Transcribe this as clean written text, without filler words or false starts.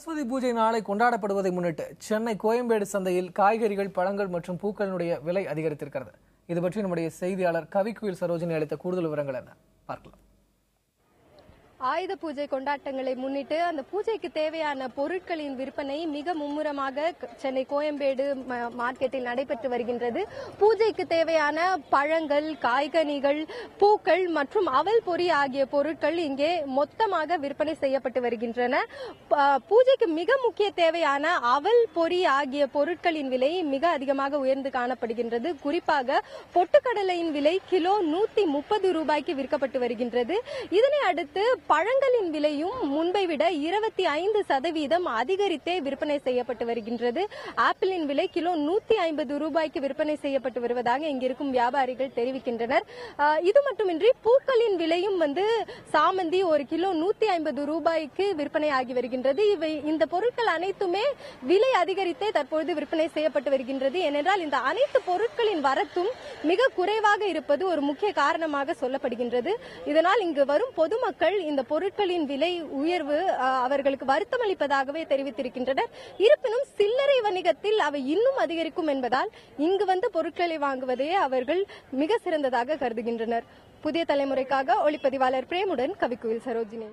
சரஸ்வதி பூஜை நாளை கொண்டாடப்படுவதை முன்னிட்டு சென்னை கோயம்பேடு சந்தையில் காய்கறிகள், பழங்கள் மற்றும் பூக்களினுடைய விலை அதிகரித்திருக்கிறது. இது பற்றி நம்முடைய செய்தியாளர் கவிக்குயில் சரோஜினி அளித்த கூடுதல் விவரங்கள் என்ன பார்க்கலாம். ஆயுத பூஜை கொண்டாட்டங்களை முன்னிட்டு அந்த பூஜைக்கு தேவையான பொருட்களின் விற்பனை மிக மும்முரமாக சென்னை கோயம்பேடு மார்க்கெட்டில் நடைபெற்று வருகின்றது. பூஜைக்கு தேவையான பழங்கள், காய்கனிகள், பூக்கள் மற்றும் அவல் பொரி ஆகிய பொருட்கள் இங்கே மொத்தமாக விற்பனை செய்யப்பட்டு வருகின்றன. பூஜைக்கு மிக முக்கிய தேவையான அவல் பொரி ஆகிய பொருட்களின் விலை மிக அதிகமாக உயர்ந்து காணப்படுகின்றது. குறிப்பாக பொட்டுக்கடலையின் விலை கிலோ 130 ரூபாய்க்கு விற்கப்பட்டு வருகின்றது. இதனை அடுத்து பழங்களின் விலையும் முன்பை விட 25% அதிகரித்தே விற்பனை செய்யப்பட்டு வருகின்றது. ஆப்பிளின் விலை கிலோ 150 ரூபாய்க்கு விற்பனை செய்யப்பட்டு வருவதாக இங்கிருக்கும் வியாபாரிகள் தெரிவிக்கின்றனர். இது மட்டுமின்றி பூக்களின் விலையும் சாமந்தி ஒரு கிலோ 150 ரூபாய்க்கு விற்பனை ஆகி வருகின்றது. இந்த பொருட்கள் அனைத்துமே விலை அதிகரித்தே தற்பொழுது விற்பனை செய்யப்பட்டு வருகின்றது. ஏனென்றால் இந்த அனைத்து பொருட்களின் வரத்தும் மிக குறைவாக இருப்பது ஒரு முக்கிய காரணமாக சொல்லப்படுகின்றது. இதனால் இங்கு வரும் பொதுமக்கள் இந்த பொருட்களின் விலை உயர்வு அவர்களுக்கு வருத்தம் அளிப்பதாகவே தெரிவித்திருக்கின்றனர். இருப்பினும் சில்லறை வணிகத்தில் அவை இன்னும் அதிகரிக்கும் என்பதால் இங்கு பொருட்களை வாங்குவதையே அவர்கள் மிக சிறந்ததாக கருதுகின்றனர். புதிய தலைமுறைக்காக ஒளிப்பதிவாளர் பிரேமுடன் கவிக்குயில் சரோஜினி.